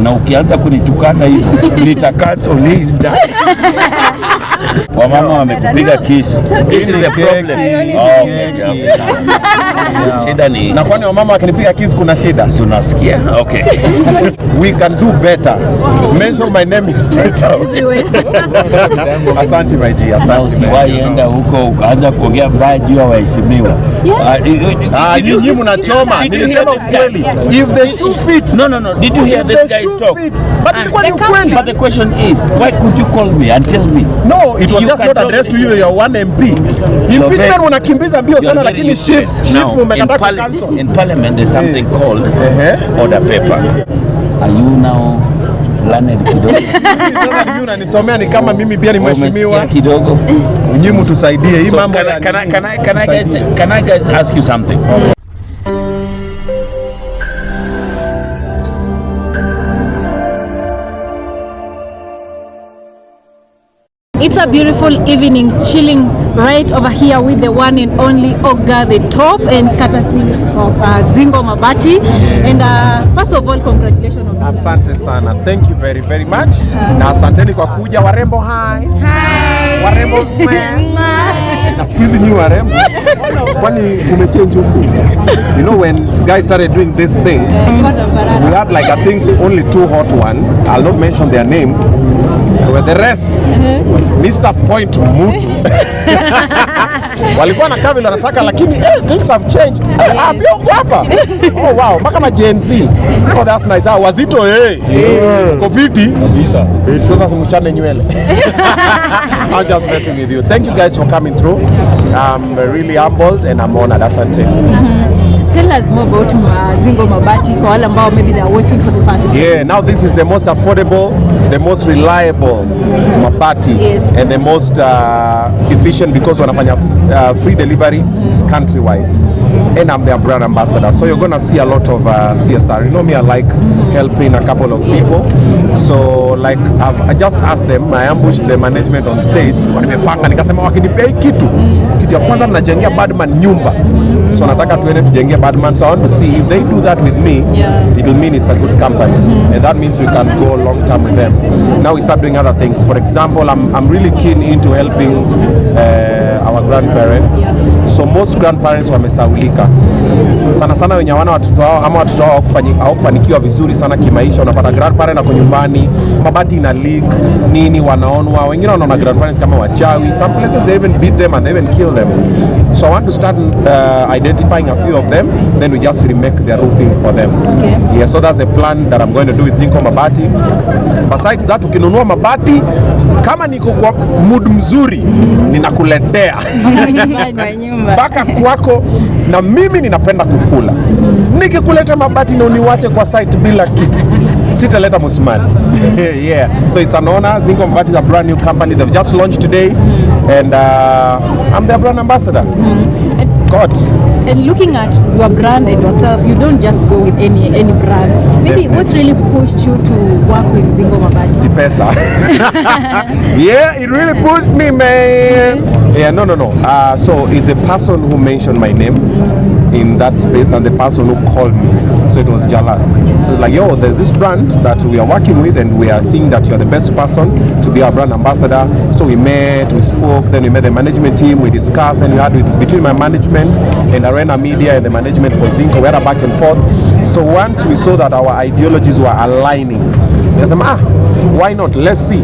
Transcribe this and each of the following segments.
na ukianza kunitukana hivi nitakansel linda. Wamama wamekupiga kiss. This is the problem. Shida ni na kwani wamama wakinipiga kiss kuna shida? Si unasikia? Okay. We can do better. Mention my name straight out. Asante my G, asante. Usiwaenda huko ukaanza kuongea mbaya juu ya waheshimiwa. Nyinyi mnachoma. Nilisema ukweli. If the shoe fits. No. Did you hear this guy's talk? But the question is, why could you call me and tell me? No, it was just not addressed to you. You are one MP. Impeachment unakimbiza mbio sana lakini shifts umekataa cancel. In parliament there's something called order paper. Are you now learned kidogo? Sasa mimi unanisomea ni kama mimi pia ni mheshimiwa kidogo. Nyinyi mtusaidie hii mambo. Can I guys ask you something? It's a beautiful evening, chilling right over here with the one and only Oga the Top, and courtesy of Zingo Mabati. And first of all, congratulations on that. Asante sana. Thank you very very much. Na asanteni kwa kuja warembo. Hi. Warembo. Na squeeze new warembo. Kwani kumechange huku? You know when guys started doing this thing, we had like I think only 2 hot ones. I'll not mention their names. With the rest, Mr. Point Mutu. Walikuwa na kabila wanataka lakini things have changed. Biongo hapa. Oh wow, mpaka ma Gen Z. Oh that's nice. Wazito Covid. Kabisa. Sasa simuchane nywele. I'm just messing with you. Thank you guys for coming through. I'm really humbled and I'm honored. Asante. Tell us more about Zingo Mabati kwa wale ambao maybe they are watching for the first time. Yeah, now this is the most affordable, the most reliable mabati, and the most efficient because wanafanya free delivery countrywide. And I'm their brand ambassador. So you're gonna see a lot of CSR. You know me, I like helping a couple of people. So like I just asked them, I ambushed the management on stage. Kwa nimepanga nikasema wakinipea kitu ya kwanza mnajengea Badman nyumba. So nataka tuende tujengea Badman. So I want to see if they do that with me, it will mean it's a good company. And that means we can go long term with them. Now we start doing other things. For example, I'm really keen into helping our grandparents. So most grandparents wamesaulika. Sana wenye wana watoto wao ama watoto wao hawakufanikiwa vizuri sana kimaisha. Unapata grandparent ako nyumbani, mabati ina leak, nini wanaonwa. Wengine wanaona grandparents kama wachawi. Some places they even beat them and they even kill them. So I want to start identifying a few of them, then we just remake their roofing for them. Okay. Yeah, so that's the plan that I'm going to do with Zingo Mabati. Besides that, ukinunua mabati kama niko kwa mood mzuri ninakuletea mpaka kwako, na mimi ninapenda kukula. Nikikuleta mabati na uniwache kwa site bila kitu, sitaleta musumari. Yeah, so it's an honor. Zingo Mabati is a brand new company. They've just launched today, and I'm their brand ambassador. God. And looking at your brand and yourself, you don't just go with any brand. Maybe what really pushed you to work with Zingo Mabati? The pesa. Yeah, it really pushed me, man. Yeah, no. So it's a person who mentioned my name in that space and the person who called me. So it was jealous. So it's like, yo, there's this brand that we are working with and we are seeing that you're the best person to be our brand ambassador. So we met, we spoke, then we met the management team, we discussed, and we had between my management and Arena Media and the management for Zingo, we had a back and forth. So once we saw that our ideologies were aligning, I said, why not? Let's see.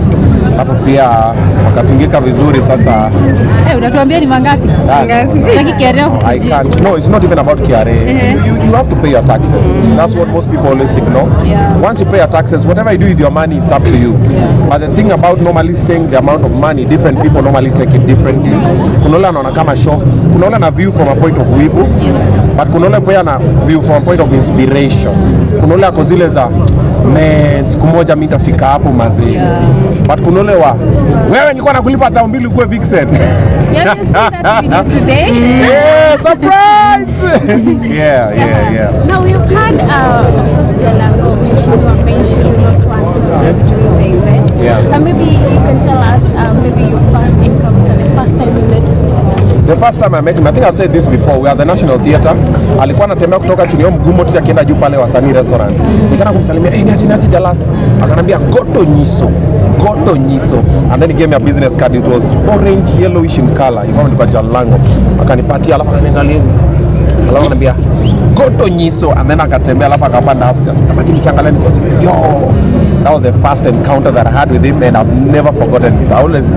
Alafu pia wakatingika vizuri sasa. Unatuambia ni mangapi? I can't. No, it's not even about KRA. So you have to pay your taxes. That's what most people always ignore. Once you pay your taxes, whatever you do with your money, it's up to you. But the thing about normally saying the amount of money, different people normally take it differently. Kuna ule anaona kama show, kuna ule na view from a point of view, but kuna ule pia na view from a point of inspiration. Kuna ule ako zile za man, siku moja mimi nitafika hapo mazee. But kuna ule wa wewe nilikuwa nakulipa 2,000 ukue vixen. Yeah, you see that video today? Yeah, surprise! Yeah. Now we've had, of course, Jalang'o mentioned you not once, not just during the event. Yeah. Maybe you can tell us maybe your first encounter, the first time you met with Jalang'o. The first time I met him, I think I've said this before, we are the National Theatre. Alikuwa anatembea kutoka chini ya mgumo tu akienda juu pale Wasanii Restaurant. Nikaenda kumsalimia, niaje Jalas. Akanambia goto nyiso. And then he gave me a business card. It was orange yellowish in color. Ilikuwa ni kwa Jalang'o. Akanipatia alafu akaniangalia. Alafu ananiambia goto nyiso, and then akatembea alafu akapanda upstairs. Lakini nikiangalia nikosema, yo, that was the first encounter that I had with him and I've never forgotten it. I always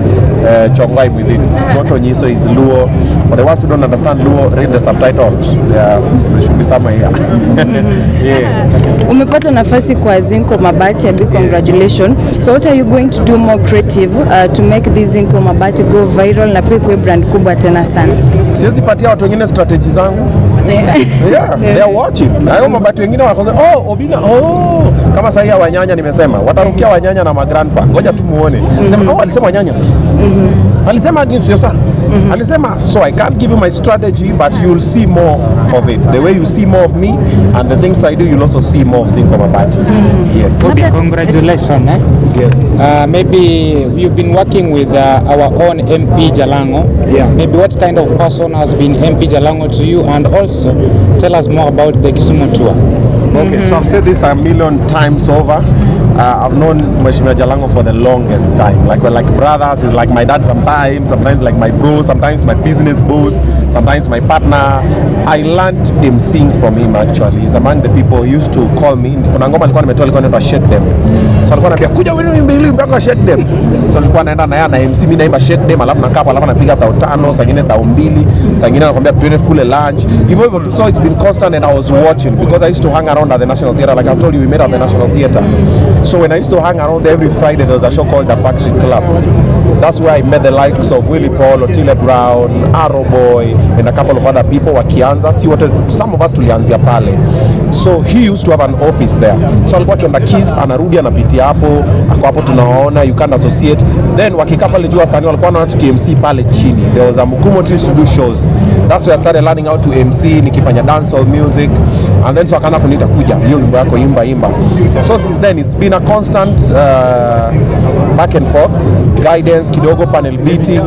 chongwai with it. Goto nyiso is Luo. For the ones who don't understand Luo, read the subtitles. They should be somewhere here. Yeah. Umepata nafasi kwa Zinco Mabati, a big congratulations. So what are you going to do more creative to make this Zinco Mabati go viral na pia kuwe brand kubwa tena sana? Siwezi patia watu wengine strategy zangu. Yeah, they are watching. Na hiyo mabati wengine wako, Obinna, kama sahi ya Wanyanya nimesema, watarukia Wanyanya na magrandpa. Ngoja tu muone. Sema, alisema Wanyanya. Alisema against your son. Alisema, so I can't give you my strategy, but you'll see more of it. The way you see more of me and the things I do, you'll also see more of Zinco Mabati. Yes. Obi, congratulations. Yes. Maybe you've been working with our own MP Jalang'o. Yeah. Maybe what kind of person has been MP Jalang'o to you, and also tell us more about the Kisumu tour. Okay, so I've said this a million times over. I've known Mheshimiwa Jalang'o for the longest time. Like we're like brothers. He's like my dad sometimes like my bro, sometimes my business boss, sometimes my partner. I learned emceeing from him actually. He's among the people who used to call me. Kuna ngoma alikuwa nimetoa, alikuwa anaitwa Shake Them. So alikuwa anambia kuja wewe mbili mpaka Shake Them. So alikuwa anaenda na yeye na MC, mimi naimba Shake Them, alafu nakaa hapo, alafu napiga tao 5, saa nyingine tao 2, saa nyingine anakuambia twende kule lunch. Hivyo so it's been constant and I was watching because I used to hang around at the National Theatre. Like I've told you, we met at the National Theatre. So when I used to hang around there every Friday, there was a show called The Factory Club. That's where I met the likes of Willie Paul, Otile Brown, Arrow Boy, and a couple of other people. Wakianza, some of us tulianzia pale. So he used to have an office there. So alikuwa akienda Kiss, anarudi anapitia hapo, ako hapo tunaona, you can't associate. Then wakikaa pale juu wasanii walikuwa na watu KMC pale chini. There was a Mukumo used to do shows. That's where I started learning how to MC, nikifanya dancehall music. And then so akaanza kuniita kuja, hiyo wimbo yako imba. So since then it's been a constant back and forth, guidance kidogo, panel beating.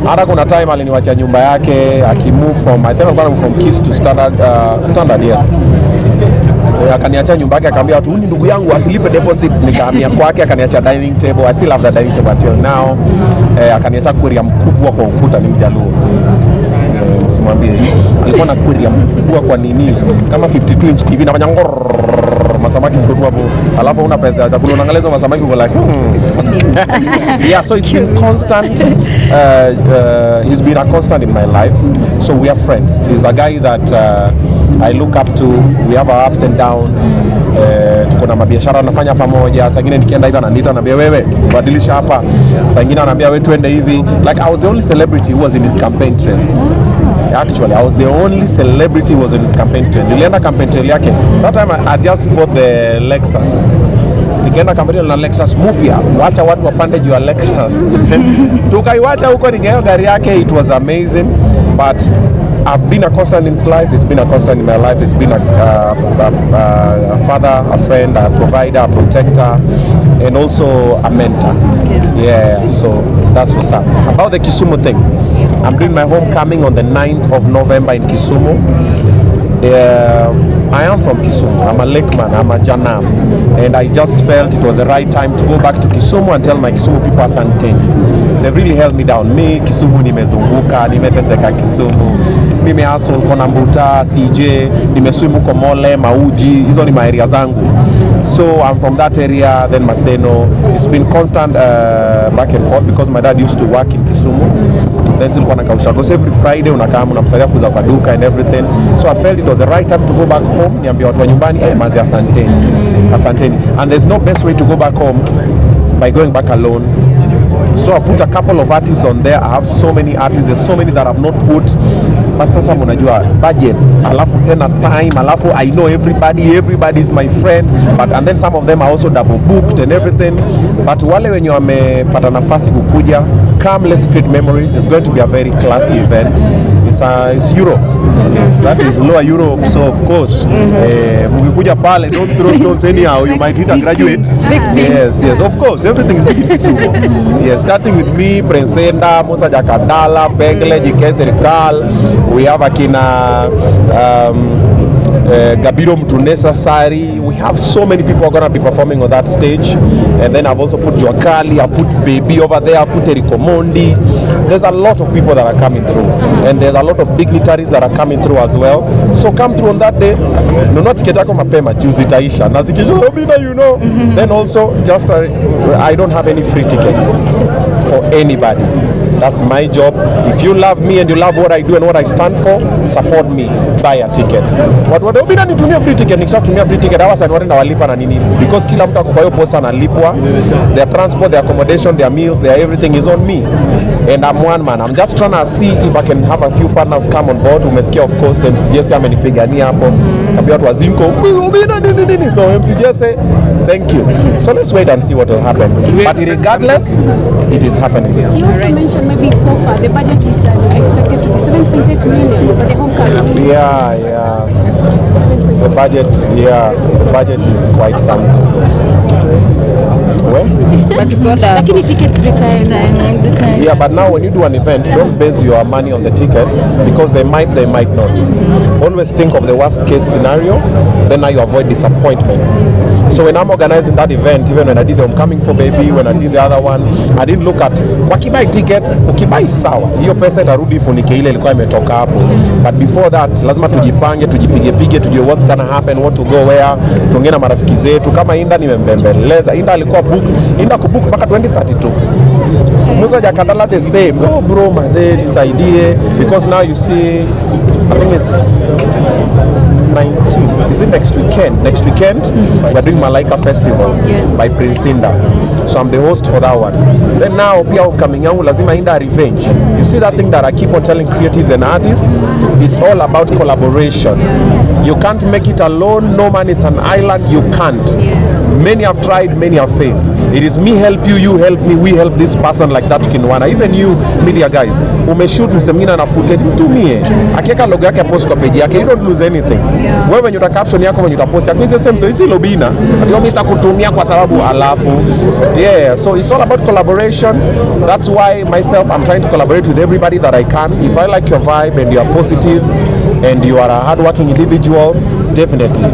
Hata kuna time aliniwacha nyumba yake, akimove from, I think I'm going from Kiss to Standard, yes. Akaniacha nyumba yake, akaambia watu, "Huyu ndugu yangu asilipe deposit." Nikahamia kwake, akaniacha dining table. I still have the dining table until now. Akaniacha kuria mkubwa kwa ukuta, ni Mjaluo. Msimwambie. Alikuwa na kuria mkubwa kwa nini? Kama 52 inch TV nafanya masamaki ziko tu hapo. Alafu una pesa ya chakula, unaangalia hizo masamaki uko like yeah, so it's been constant. He's been a constant in my life. So we are friends. He's a guy that I look up to. We have our ups and downs. Tuko na mabiashara tunafanya pamoja. Saa nyingine nikienda hivi ananiita, ananiambia wewe badilisha hapa. Saa nyingine ananiambia wewe twende hivi. Like I was the only celebrity who was in his campaign trail. Actually, I was the only celebrity who was in his campaign trail. Nilienda campaign trail yake. That time I just bought the Lexus. Nikaenda kampeni na Lexus mpya, wacha watu wapande juu ya Lexus. Tukaiwacha huko, nikaenda gari yake. It was amazing, but I've been a constant in his life. It's been a constant in my life. It's been a father, a friend, a provider, a protector, and also a mentor. Okay. Yeah, so that's what's up. About the Kisumu thing, I'm doing my homecoming on the 9th of November in Kisumu. I am from Kisumu. I'm a Lakeman, I'm a Janam, and I just felt it was the right time to go back to Kisumu and tell my Kisumu people asanteni. They really held me down. Me Kisumu nimezunguka, nimeteseka Kisumu. Mimi hustle kona Mbuta, CJ, nimeswim huko Mole, Mauji, hizo ni area zangu. So I'm from that area, then Maseno. It's been constant back and forth because my dad used to work in Kisumu. Then silikuwa nakausha goes every Friday, unakaa unamsaidia kuuza kwa duka and everything. So I felt it was the right time to go back home. Niambia watu wa nyumbani, mazi asanteni. Asanteni. And there's no best way to go back home by going back alone. So I put a couple of artists on there. I have so many artists. There's so many that I've not put. But sasa mnajua budgets, alafu tena time, alafu I know everybody is my friend, but and then some of them are also double booked and everything. But wale wenye wamepata nafasi kukuja, come, let's create memories. It's going to be a very classy event. It's it's Europe. Yes, that is lower Europe, so of course mukikuja pale, don't throw stones anyhow, you might hit a graduate. Yes, of course, everything is big in Kisumu. Yes, starting with me, Prince Enda, Musa Jakadala, Bengle, JK Serikal, we have Akina Gabiro Mtunesa Sari. We have so many people who are going to be performing on that stage. And then I've also put Joakali, I've put Baby over there, I've put Eriko Mondi. There's a lot of people that are coming through. And there's a lot of dignitaries that are coming through as well. So come through on that day. No, not tiketako mapema, juzi taisha. Na zikisha Obinna, you know. Then also, just I don't have any free ticket for anybody. That's my job. If you love me and you love what I do and what I stand for, support me, buy a ticket. But what Obinna nitumia free ticket, nikisha kutumia free ticket, hawa sasa walipa na nini? Because kila mtu kwa hiyo posta analipwa, their transport, their accommodation, their meals, their everything is on me. And I'm one man. I'm just trying to see if I can have a few partners come on board. Umesikia of course MC Jesse amenipigania hapo. Kabla watu wa Zinco, Obinna nini. So MC Jesse, thank you. So let's wait and see what will happen. But regardless, it is happening. You also mentioned maybe so far the budget is expected to be 7.8 million for the homecoming. Yeah. The budget is quite something. Lakini tickets zitaenda. Yeah, but now when you do an event, don't base your money on the tickets because they might not. Always think of the worst case scenario, then now you avoid disappointment. So when I'm organizing that event, even when I did the Homecoming for Baby, when I did the other one, I didn't look at wakibai tickets, ukibai sawa, hiyo pesa itarudi funike ile ilikuwa imetoka hapo. But before that, lazima tujipange, tujipige, tujue what's gonna happen, what to go where, tuongee na marafiki zetu. Kama Inda nimembembeleza, Inda alikuwa kubook mpaka 2032. Musa Jakadala the same. Oh bro, mazee nisaidie because now you see, I think it's 19. Is it next weekend? Next weekend, we're doing Malaika Festival by Prince Inda. So I'm the host for that one. Then now, pia coming yangu lazima Inda revenge. You see that thing that I keep on telling creatives and artists? It's all about collaboration. You can't make it alone. No man is an island. You can't. Many have tried, many have failed. It is me help you, you help me, we help this person like that tukinwana. Even you media guys, umeshoot msemina na footage, mtumie. Akiweka logo yake post kwa page yake, you don't lose anything. Wewe when you caption yako when you post yako, it's the same. So it's Obinna. Ati Mr. kutumia kwa sababu alafu. Yeah, so it's all about collaboration. That's why myself, I'm trying to collaborate with everybody that I can. If I like your vibe and you are positive and you are a hardworking individual, definitely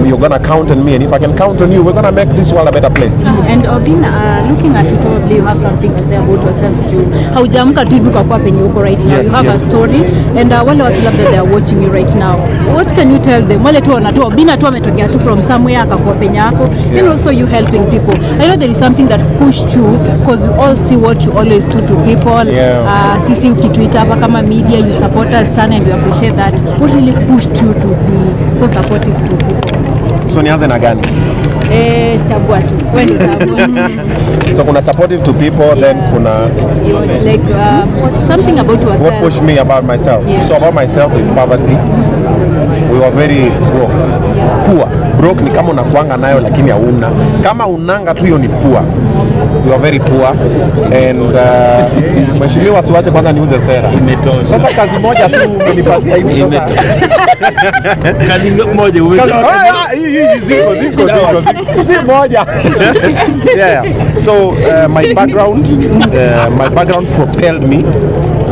you're gonna count on me, and if I can count on you, we're gonna make this world a better place. And Obinna, looking at you, probably you have something to say about yourself too. Haujamka tu hivi kwa penye uko right now. You have a story, and wale watu labda they are watching you right now, what can you tell them? Wale tu wanatoa Obinna tu ametokea tu from somewhere akakuwa penye yako, and also you helping people. I know there is something that pushed you because we all see what you always do to people. Sisi ukituita hapa kama media, you support us sana and we appreciate that. What really pushed you to be so supportive to people? So nianze na gani? Chagua tu. So kuna supportive to people, then kuna like something about yourself. What pushed me about myself? So about myself is poverty. We were very broke. Poor. Broke ni kama unakuanga nayo lakini hauna. Kama unanga tu hiyo ni poor. We were very poor, and mheshimiwa siwache kwanza niuze sera. Imetosha. Sasa kazi moja tu umenipatia hivi sasa. Kazi moja uweze. Ziko. Si moja. Yeah. So my background propelled me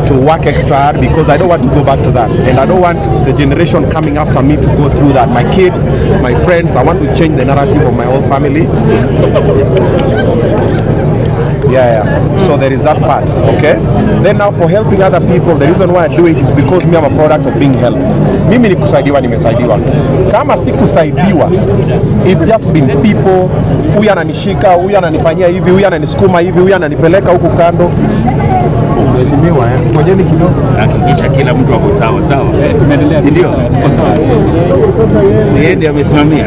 to work extra hard because I don't want to go back to that, and I don't want the generation coming after me to go through that. My kids, my friends, I want to change the narrative of my whole family. So there is that part, okay? Then now for helping other people, the reason why I do it is because me, I'm a product of being helped. Mimi ni kusaidiwa, nimesaidiwa. Kama si kusaidiwa, it's just been people, huyu ananishika, huyu ananifanyia hivi, huyu ananisukuma hivi, huyu ananipeleka huku kando. Mheshimiwa, ngojeni kidogo. Hakikisha kila mtu ako sawa. Si ndio? Siende amesimamia.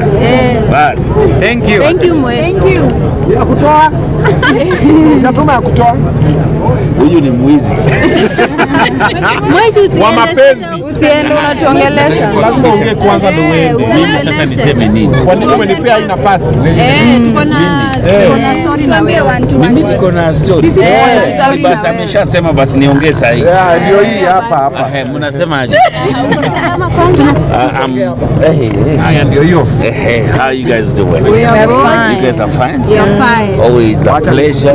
Bas. Thank you. Thank you. Ya kutoa. Natuma ya kutoa. Huyu ni mwizi. Wa mapenzi. Usiende unatuongelesha. Lazima ongee kwanza ndio uende. Mimi sasa niseme nini? Kwa nini umenipea hii nafasi? Tuko na story story na wewe. Mimi niko na story. Basi ameshasema basi niongee sasa hivi. Ndio hii hapa. Mnasemaje? Ndio hiyo. How you guys doing? We are fine. You guys are fine? We are fine. Always a pleasure.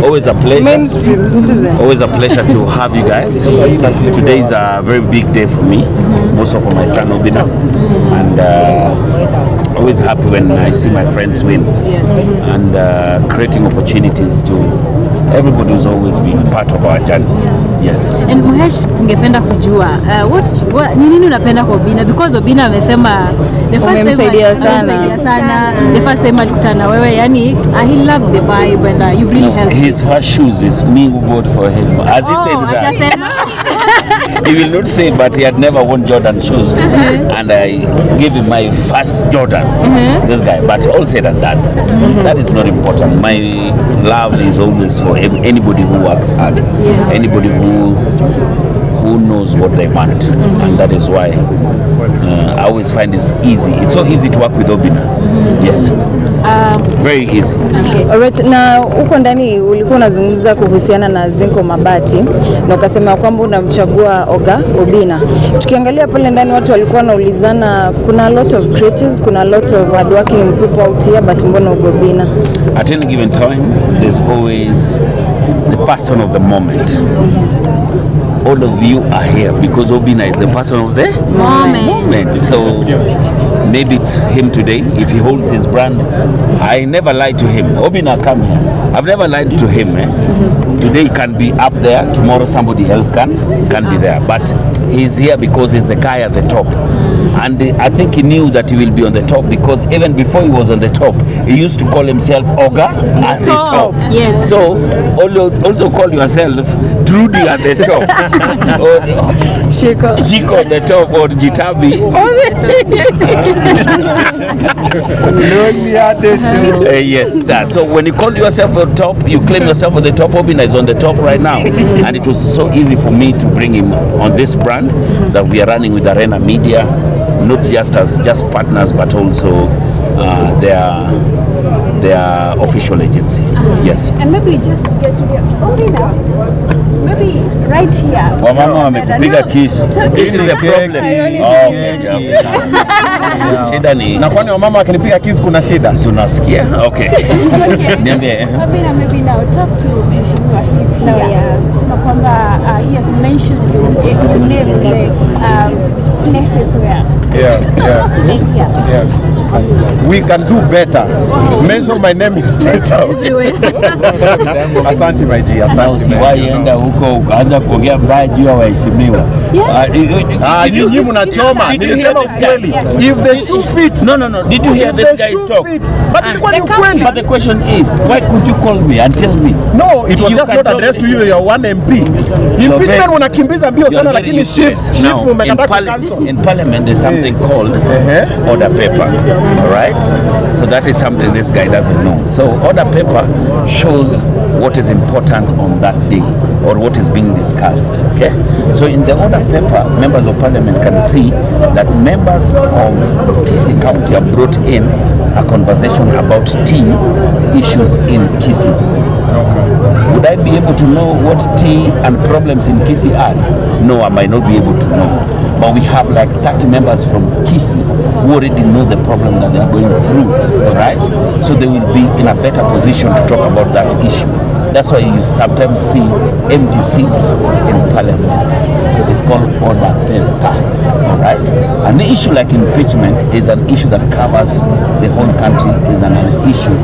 Always a pleasure. Mainstream citizen. Always a pleasure to have you guys. Today is a very big day for me, most of my son Obinna, and always happy when I see my friends win, and creating opportunities to everybody who's always been part of our journey. Yes. And Muhesh, tungependa kujua ni nini unapenda kwa Obinna, because Obinna amesema the first time umemsaidia sana, the first time alikutana na wewe, yani he loved the vibe and you really helped. His first shoes is me who bought for him. As he said that. He will not say, but he had never worn Jordan shoes, and I gave him my first Jordan. This guy, but all said and done, that is not important. My love is always for anybody who works hard, anybody who knows what they want, and that is why I always find this easy. It's so easy to work with Obinna. Yes. Very easy. Alright, na huko ndani ulikuwa unazungumza kuhusiana na Zinco Mabati na ukasema kwamba unamchagua Obinna. Tukiangalia pale ndani watu walikuwa wanaulizana, kuna a lot of creatives, kuna a lot of hardworking people out here, but mbona ugo Obinna? At any given time, there's always the person of the moment. All of you are here because Obinna is the person of the moment. So maybe it's him today. If he holds his brand, I never lied to him. Obinna, come here. I've never lied to him. Today he can be up there. Tomorrow somebody else can be there. But he's here because he's the guy at the top. And I think he knew that he will be on the top because even before he was on the top, he used to call himself Oga at the top. Yes. So also call yourself Trudy at the top. Or Chico at the top, or Jitabi. Yes, sir. So when you call yourself on top, you claim yourself on the top. Obinna is on the top right now. And it was so easy for me to bring him on this brand that we are running with Arena Media, not just as just partners, but also their official agency. Yes. And maybe just get to the Obinna. Maybe right here. Wamama wamekupiga kiss. This is the problem. Shida ni na kwani wamama wakinipiga kiss kuna shida? Si unasikia? Okay. Niambie. Obinna, maybe now talk to Mheshimiwa here. Sema kwamba he has mentioned your name, the places where we can do better. Mention my name instead out. Asante my G, asante. Usiwaenda huko ukaanza kuongea mbaya juu ya waheshimiwa. Nyinyi mnachoma. Nilisema ukweli. If the shoe fits. No. Did you hear this guy's talk? But ilikuwa ni ukweli. But the question is, why could you call me and tell me? No, it was just not addressed to you. You're one MP. Impeachment unakimbiza mbio sana, lakini shift umekataa cancel. In parliament there's something called order paper. All right? So that is something this guy doesn't know. So order paper shows what is important on that day or what is being discussed. Okay? So in the order paper, members of parliament can see that members of Kisii County have brought in a conversation about tea issues in Kisii. Would I be able to know what tea and problems in Kisii are? No, I might not be able to know. But we have like 30 members from Kisii who already know the problem that they are going through, all right? So they will be in a better position to talk about that issue. That's why you sometimes see empty seats in parliament. It's called order paper, all right? An issue like impeachment is an issue that covers the whole country, is an issue,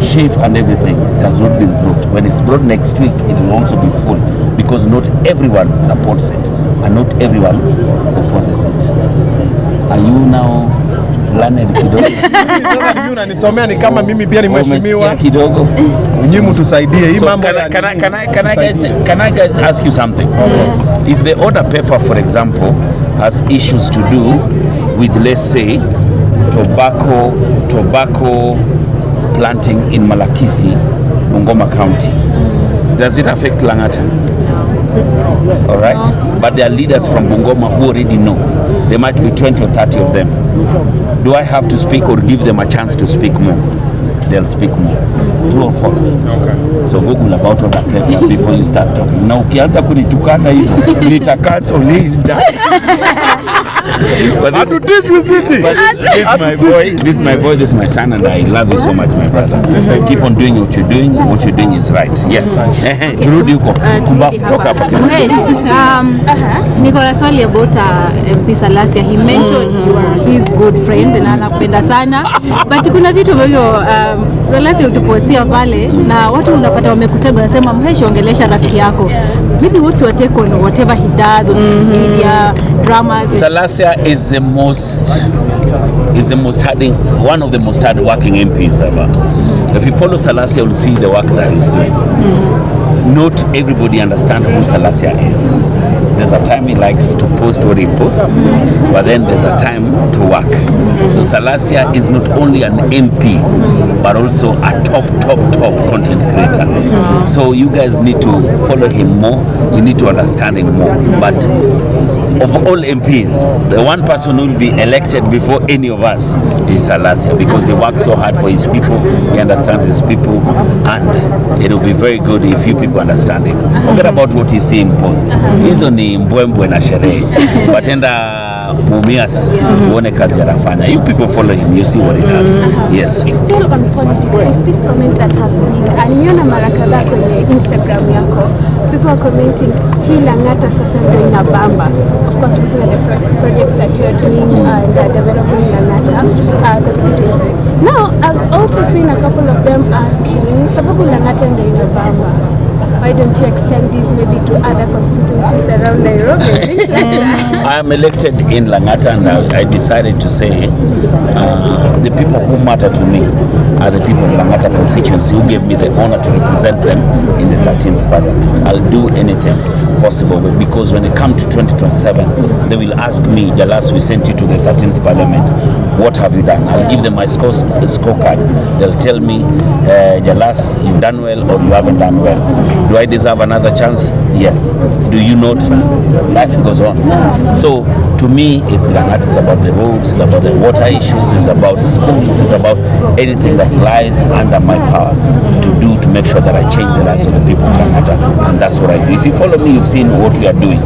chief and everything. It has not been brought. When it's brought next week, it will also be full because not everyone supports it and not everyone opposes it. Are you now learned kidogo? Sasa unanisomea ni kama mimi pia ni mheshimiwa kidogo. Nyinyi mtusaidie hii mambo. Can I guys ask you something? If the order paper, for example, has issues to do with, let's say, tobacco planting in Malakisi, Bungoma County, does it affect Lang'ata? All right, but there are leaders from Bungoma who already know. There might be 20 or 30 of them Do I have to speak or give them a chance to speak more? They'll speak more. True or false? Okay. So Google about Oda Pepa before you start talking. Na ukianza kunitukana hivyo, nitakansel leave that. But this is my boy, this is my son, and I love you so much, my brother. Keep on doing what you're doing. What you're doing is right. Yes. Turudi huko. Toka hapa kidogo. Niko na swali about MP Salasia. He mentioned you are his good friend na anakupenda sana. But kuna vitu ambavyo Salasia utupostia pale na watu unapata wamekutega wanasema Mheshi ongelesha rafiki yako. Maybe what's your take on whatever he does on media, dramas? Salasia is one of the most hard-working MPs ever. If you follow Salasia, you'll see the work that he's doing. Not everybody understands who Salasia is. There's a time he likes to post what he posts, but then there's a time to work. So Salasia is not only an MP, but also a top content creator. So you guys need to follow him more. You need to understand him more. But of all MPs, the one person who will be elected before any of us is Salasia, because he works so hard for his people, he understands his people, and it will be very good if you people understand him. Forget about what you see him post. Hizo ni mbwembwe na sherehe. But enda Mumias, uone kazi anafanya. You people follow him, you see what he does. Yes. Still on politics, there's this comment that has been, nimeona mara kadhaa kwenye Instagram yako, people are commenting, hii Lang'ata sasa ndio inabamba. Of course, looking at the projects that you are doing and developing Lang'ata constituency. Now, I've also seen a couple of them asking, sababu Lang'ata ndio inabamba, why don't you extend this maybe to other constituencies around Nairobi? Things like that. I am elected in Lang'ata, and I decided to say the people who matter to me are the people of Lang'ata constituency who gave me the honor to represent them in the 13th Parliament. I'll do anything possible, because when it comes to 2027, they will ask me, Jalas, we sent you to the 13th Parliament. What have you done? I'll give them my scorecard. They'll tell me, Jalas, you've done well or you haven't done well. Do I deserve another chance? Yes. Do you not? Life goes on. So to me, it's Lang'ata. It's about the roads, it's about the water issues, it's about schools, it's about anything that lies under my powers to do to make sure that I change the lives of the people of Lang'ata. And that's what I do. If you follow me, you've seen what we are doing.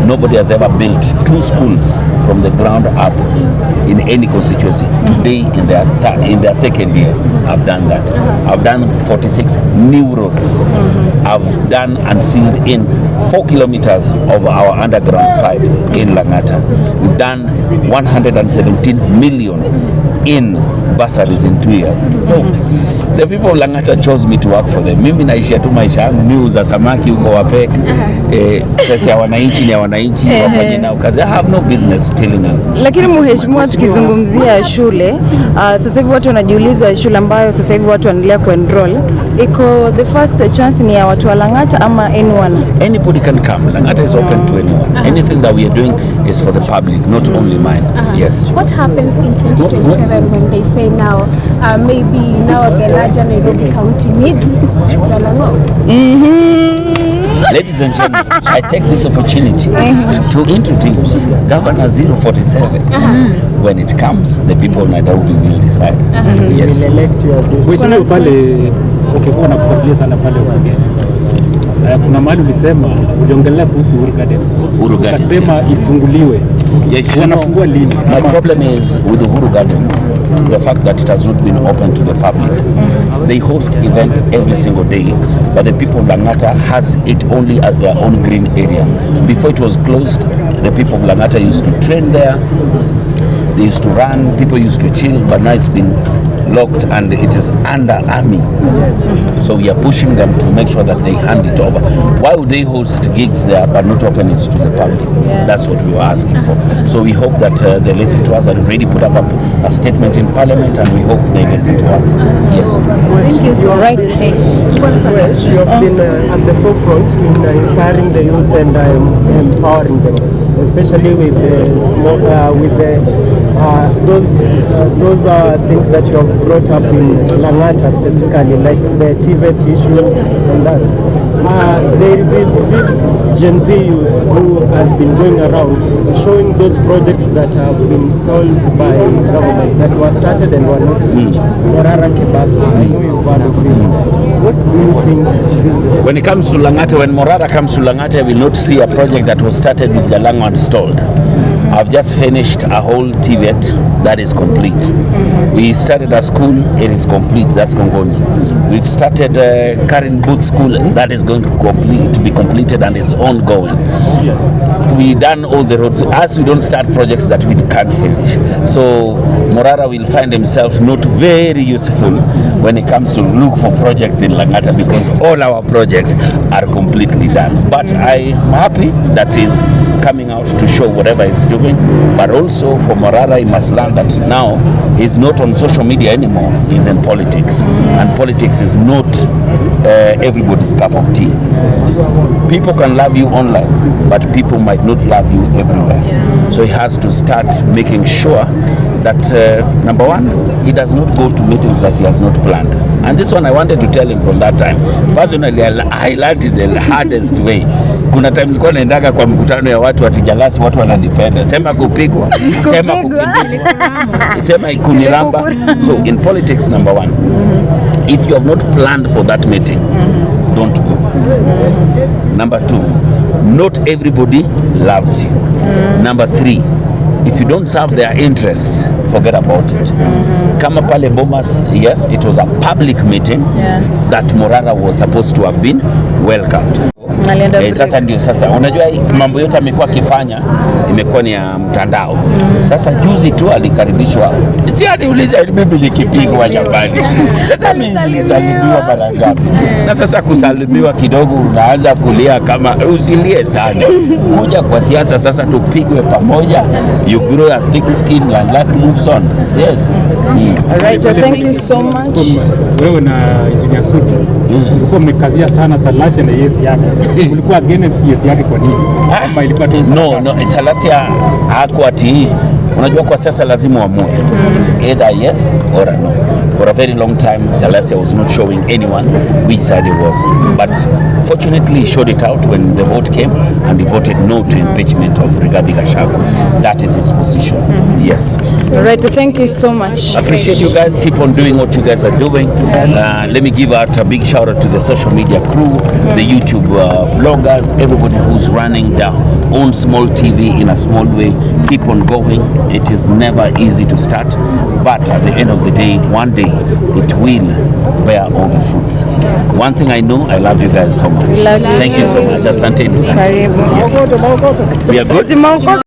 Nobody has ever built 2 schools from the ground up in any constituency. Today, in their second year, I've done that. I've done 46 new roads. I've done and sealed in 4 kilometers of our underground pipe in Lang'ata. We've done 117 million in bursaries in 2 years. So the people of Lang'ata chose me to work for them. Mimi naishia tu maisha yangu, mimi uza samaki huko Wapek, pesa ya wananchi ni ya wananchi, wafanye nao kazi. I have no business stealing them. Lakini mheshimiwa, tukizungumzia shule, sasa hivi watu wanajiuliza shule ambayo sasa hivi watu wanaendelea kuenroll, iko the first chance ni ya watu wa Lang'ata ama anyone? Anybody can come. Lang'ata is open to anyone. Anything that we are doing is for the public, not only mine. Yes. What happens in 2027 when they say now, maybe now the larger Nairobi County needs Jalang'o? Ladies and gentlemen, I take this opportunity to introduce Governor 047. When it comes, the people of Nairobi will decide. Yes. Mheshimiwa, pale ukikuwa na kufuatilia sana pale Uwache, kuna mahali ulisema uliongelea kuhusu Uhuru Garden. Ukasema ifunguliwe. Wanafungua lini? My problem is with the Uhuru Gardens, the fact that it has not been open to the public. They host events every single day, but the people of Lang'ata has it only as their own green area. Before it was closed, the people of Lang'ata used to train there, they used to run, people used to chill, but now it's been locked and it is under army. So we are pushing them to make sure that they hand it over. Why would they host gigs there but not open it to the public? That's what we were asking for. So we hope that they listen to us and already put up a statement in Parliament, and we hope they listen to us. Yes. Thank you. So right. You have been at the forefront in inspiring the youth and empowering them, especially with those things that you have brought up in Lang'ata specifically, like the TVET issue and that. there is this Gen Z youth who has been going around showing those projects that have been stalled by government that were started and were not finished. Morara Kebaso, I know you've heard of it. What do you think? When it comes to Lang'ata, when Morara comes to Lang'ata, we will not see a project that was started with Jalang'o and stalled. I've just finished a whole TVET that is complete. We started a school, it is complete, that's Kongoni. We've started Karin Booth School, that is going to be completed and it's ongoing. We done all the roads, as we don't start projects that we can't finish. So Morara will find himself not very useful when it comes to look for projects in Lang'ata because all our projects are completely done. But I'm happy that he's coming out to show whatever he's doing, but also for Morara, he must learn that now he's not on social media anymore, he's in politics, and politics is not everybody's cup of tea. People can love you online, but people might not love you everywhere. So he has to start making sure that number one, he does not go to meetings that he has not planned. And this one I wanted to tell him from that time. Personally, I learned it the hardest way. Kuna time nilikuwa naendaga kwa mkutano ya watu atijalasi, watu wananipenda. Sema kupigwa, sema kukimbizwa, sema kuniramba. So in politics, number one, if you have not planned for that meeting, don't go. Number two, not everybody loves you. Number three, if you don't serve their interests, forget about it. Kama pale Bomas, yes, it was a public meeting that Morara was supposed to have been welcomed. Sasa ndio sasa unajua mambo yote amekuwa akifanya imekuwa ni ya mtandao. Sasa juzi tu alikaribishwa, si aniuliza mimi nikipigwa nyumbani. Sasa nilisalimiwa mara ngapi? Na sasa kusalimiwa kidogo unaanza kulia, kama usilie sana. Kuja kwa siasa sasa tupigwe pamoja, you grow a thick skin and life moves on. Yes. Alright, thank you so much. Wewe na Engineer Sudi ulikuwa mmekazia sana Salasia na yes yake. Ulikuwa against yes yake kwa nini? Kama ilikuwa tu no, Salasia hakuwa ati, unajua kwa sasa lazima uamue. It's either yes or a no. For a very long time, Salasia was not showing anyone which side he was. But fortunately, he showed it out when the vote came and he voted no to impeachment of Rigathi Gachagua. That is his position. Yes. All right, thank you so much. I appreciate you guys. Keep on doing what you guys are doing. Let me give out a big shout out to the social media crew, the YouTube bloggers, everybody who's running their own small TV in a small way. Keep on going. It is never easy to start, but at the end of the day, one day it will bear all the fruits. Yes. One thing I know, I love you guys so much. Love Thank you so much. Asante sana. Karibu. Yes. We are good.